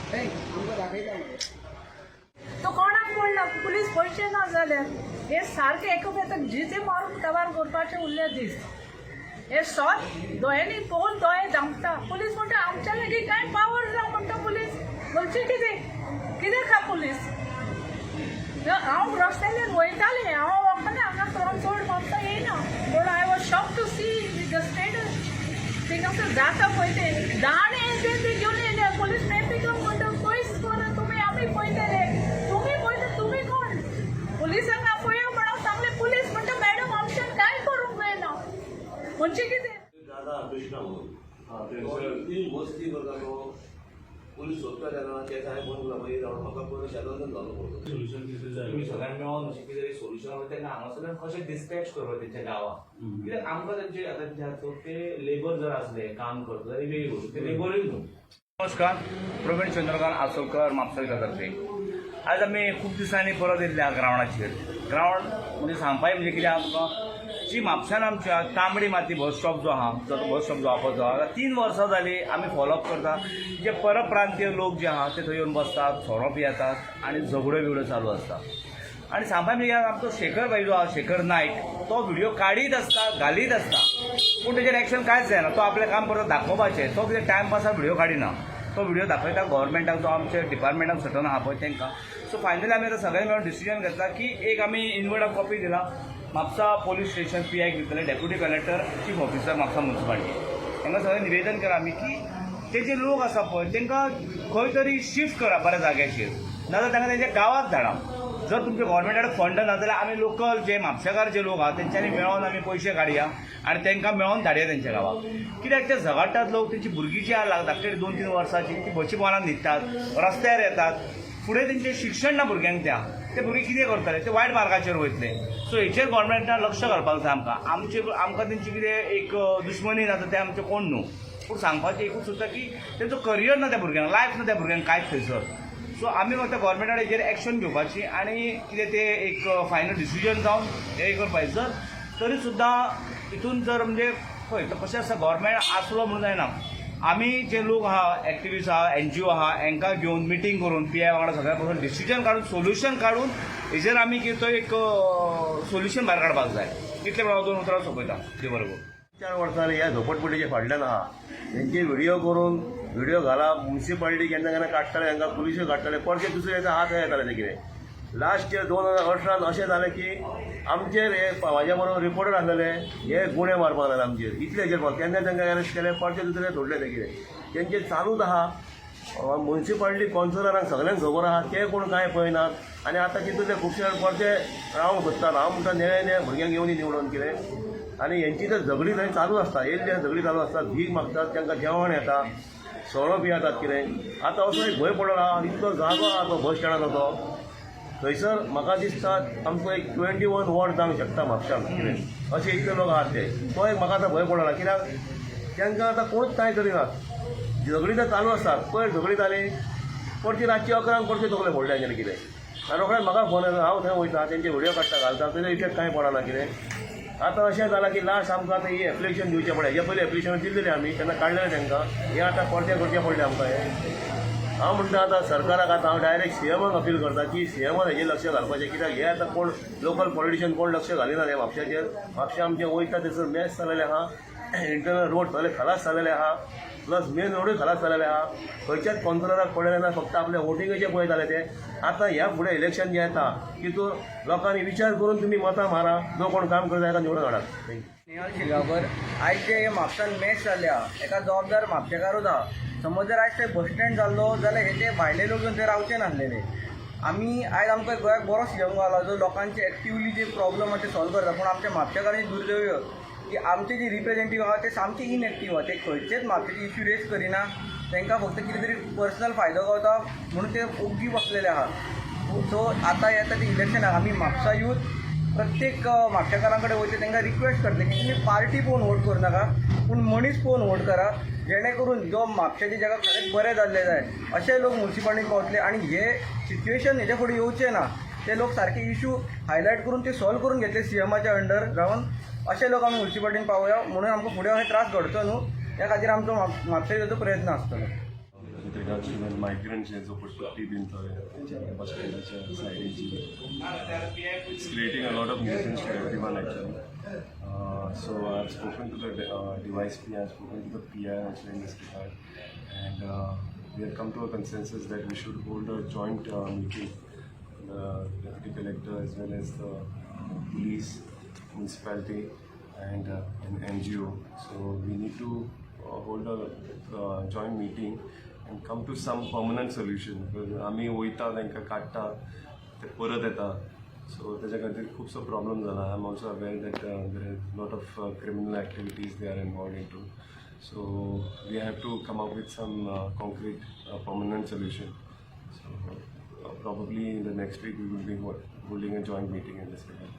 तो कोणाक बोलना पुलीस पयशे ना जाल्यार हे सारके एकोमेकाक जिते मारून तवार करपाचे उरले दीस हे सॉत दोयांनी पळोवन दोळे धांपता पुलीस म्हणटा आमच्या लागीं कांय पावर ना म्हणटा पुलीस बोलची कितें खा पुलीस हांव रस्त्यार वयतालें हांव वखदां हांगा तोंड चड मागता येयना पूण I was shock to see the status thing असं जाता पळय ते दाणे ते घेवन येयले पुलीस ट्रॅफिक म्हणटा पयस कोण तुमी आमी पळयतले तुम्ही कोण पुलिसांना पळया म्हणून सांगले पुलीस म्हणटा मॅडम आमच्यान कांय करूंक जायना म्हणजे कितें दादा कृष्णा म्हणून ती मस्ती करता तो पुलीस सोदता तेन्ना ते हांवें फोन केला मागीर म्हाका पयलो शेजारच्यान जालो पडलो सोल्युशन कितें जाय तुमी सगळ्यांनी मेळोन अशें कितें तरी सोल्युशन तेन्ना हांगासरल्यान कशें डिस्पॅच करप तेंच्या गांवांत कित्याक आमकां तेंचे आतां ते लेबर जर आसले काम करता जाल्यार वेगळी गोष्ट ते लेबरय न्हू. नमस्कार, प्रवीण चंद्रकांत आसोलकर म्हापसा तर्फे आज आमी खूब दिसांनी परत येयल्ले आहा ग्रावंडाचेर. ग्रावंड म्हणजे सांगपाचें म्हणजे कितें आमकां जी म्हापशान आमच्या तांबडी माती बस स्टॉप जो आहा तो बस स्टॉप जो वापरतो आहा 3 वर्सां जालीं आमी फॉलोअप करता. जे परप्रांतीय लोक जे आहा ते थंय येवन बसतात, सोरो पियेतात आनी झगड्यो बिगड्यो चालू आसता. आनी सांगपाचें म्हणजे आमचो शेखर भाई जो आहा शेखर नायक तो व्हिडिओ काडीत आसता घालीत आसता पूण तेजेर एक्शन कांयच जायना. तो आपलें काम करता दाखोवपाचें. तो कितें टायमपासाक व्हिडिओ काडिना. तो व्हिडिओ दाखयता गव्हर्मेंटाक जो आमच्या डिपार्टमेंटाक सटन आहा पळय तांकां. सो फायनली आमी आतां सगळ्यांनी मेळून डिसिजन घेतला की एक आमी इनवर्ड ऑफ कॉपी दिला म्हापसा पोलीस स्टेशन PI दितले deputy collector chief officer Mapusa municipality तांकां सगळें निवेदन केलां आमी की ते जे लोक आसा पळय तांकां खंय तरी शिफ्ट करा बऱ्या जाग्याचेर नाजाल्यार तांकां तेंच्या गांवांत धाडा. जर तुमच्या गव्हर्मेंटाकडे फंड ना जाल्यार आमी लोकल जे म्हापशेकार जे लोक आहा तेंच्यांनी मेळोन आमी पयशे काडया आनी तांकां मेळोन धाडया तेंच्या गांवांत. कित्याक ते झगडटात लोक तेंची भुरगीं जी आहा धाकटे 2-3 वर्सांची ती बशी पोंदान न्हिदतात रस्त्यार येतात फुडें तेंचें शिक्षण ना भुरग्यांक ते भुरगे कितें करतले ते वायट मार्गाचेर वयतले. सो हेचेर गव्हर्मेंटान लक्ष घालपाक जाय आमकां तेंची कितें एक दुश्मनी ना ते आमचे कोण न्हू पूण सांगपाचें एकूच उरता की तेंचो करियर ना त्या भुरग्यांक लायफ ना त्या भुरग्यांक कांयच थंयसर. सो आमी फक्त गव्हर्मेंटान हेचेर एक्शन घेवपाची आनी कितें ते एक फायनल डिसिजन जावन हे करपाचें. जर तरी सुद्दां हितून जर म्हणजे पळय कशें आसा गव्हर्मेंट आसलो म्हणून जायना. आमी जे लोक आहा एक्टिविस्ट आहा NGO आहा हांकां घेवन मिटींग करून PI वांगडा सगळ्या पासून डिसिजन काडून सोल्युशन काडून हेजेर आमी कितें तो एक सोल्युशन भायर काडपाक जाय. इतले हांव 2 उतरां सोंपयता. देव बरें करूं. 4 वर्सांनी ह्या झोपडपट्टीचे फाटल्यान आहा तेंचे व्हिडिओ करून व्हिडिओ घाला म्युनिसिपालिटी केन्ना केन्ना काडटाले तांकां पुलिसूय काडटाले परते दुसरे येता हात येताले ते कितें. लास्ट इयर 2018 अशें जालें की आमचेर हे म्हाज्या बरोबर रिपोर्टर आसलेले हे गुणे मारपाक लागले आमचेर इतले हेजेर केन्ना तांकां अरेस्ट केले परते दुसरे सोडले ते कितें तेंचे चालूच आहा. म्युनिसिपालिटी कावन्सिलरांक सगळ्यांक खबर आहा ते कोण कांय पळयनात आनी आतां कितें ते खुबशे परते रावंक सोदतात. हांव म्हणटा नेळे भुरग्यांक येवन निवडून कितें आनी हेंची तर झगडी थंय चालू आसता येयल्ली झगडी चालू आसता. भीक मागतात तांकां जेवण येता सोरो पियेतात कितें. आतां असो एक भंय पडलो आहा इतलो जागो आहा तो बस स्टँडाचो तो थंयसर म्हाका दिसता आमचो एक 21 वॉर्ड जावंक शकता म्हापशान कितें अशे इतले लोक आहात ते. तो एक म्हाका आतां भंय पडला कित्याक तांकां आतां कोणूच कांय करिनात. झगडी तर चालू आसतात पयर झगडी जाली परती रातची 11 परती तकले फोडले तेंच्यानी कितें आनी रोखडेच म्हाका फोन येता हांव थंय वयता तेंचे व्हिडिओ काडटा घालता तरी इफेक्ट कांय पडना कितें. आतां अशें जालां की लास्ट आमकां आतां ही एप्लिकेशन दिवचें पडलें. हेजे पयलीं एप्लिकेशन दिल्लें आमी तेन्ना काडलेलें तांकां हें आतां परतें करचें पडलें आमकां हें. हांव म्हणटा आतां सरकाराक आतां हांव डायरेक्ट CMाक अपील करता की CMान हेजेर लक्ष घालपाचें कित्याक हे आतां कोण लोकल पॉलिटिशियन कोण लक्ष घालिना हे म्हापशाचेर. म्हापशा आमचें वयता थंयसर मॅच जालेलें आहा इंटरनल रोड सगळे खलास जालेले आहा प्लस मेन रोडूय खलास जालेले आहा. खंयच्याच कावन्सिलराक पडलेले ना फक्त आपले वोटिंगेचे पळयताले ते. आतां ह्या फुडें इलेक्शन जें येता की तो लोकांनी विचार करून तुमी मतां मारा जो कोण काम करता ताका निवडून हाडात. स्नेहल शिगांवकर आयज जे म्हापशान मॅच जाल्ले आहा एका जबाबदार म्हापशेकारूच आहा. समज जर आयज ते बस स्टँड जाल्लो जाल्यार हे ते भायले लोक येवन ते रावचे नासलेले. आमी आयज आमकां गोंयाक बरो CM गावला जो लोकांचे एक्टिवली जे प्रॉब्लम आहा ते सॉल्व करता. पूण आमच्या म्हापशेकारांची दुर्दैव की आमचे जे रिप्रेझेंटेटीव आहा ते सामके इनएक्टीव आहा. ते खंयचेच म्हापशेचे इश्यू रेज करिना. तांकां फक्त कितें तरी पर्सनल फायदो गावता म्हणून ते ओग्गी बसलेले आहा. सो आतां येता ते इलेक्शनाक आमी म्हापसा यूथ प्रत्येक म्हापशेकारां कडेन वयता तांकां रिक्वेस्ट करता की तुमी पार्टी पळोवन वोट करूं नाका पूण मनीस पळोवन वोट करा जेणे करून जो म्हापशाचे जगा खरेंच बरें जाल्ले जाय अशे लोक म्युनिसिपालिटींत पावतले आनी हे सिच्युएशन हेजे फुडें येवचें ना. ते लोक सारके इश्यू हायलायट करून ते सॉल्व करून घेतले CMाच्या अंडर रावन अशे लोक आमी म्युनिसिपालिटींत पावया म्हणून आमकां फुडें अशें त्रास घडचो न्हू. त्या खातीर आमचो म्हापशेचो प्रयत्न आसतलो. with regards to when migrants जे झोपडपट्टी बीन थंय तेंच्या बस स्टँडाच्या सायडीची. It's creating a lot of nuisance to everyone actually. So I've spoken to the device P, I've spoken to the PI also in this regard, and we have come to a consensus that we should hold a joint meeting, the deputy collector as well as the police, municipality, and an NGO. So we need to hold a joint meeting and come to some permanent solution. आम्ही वयता तांकां काडटा ते परत येता. So त्याच्या खातीर खूबसो प्रॉब्लम जाला. I am also aware that there is lot of criminal activities they are involved in too. So we have to come up with some concrete permanent solution. So probably in the next week we will be holding a joint meeting in this regard.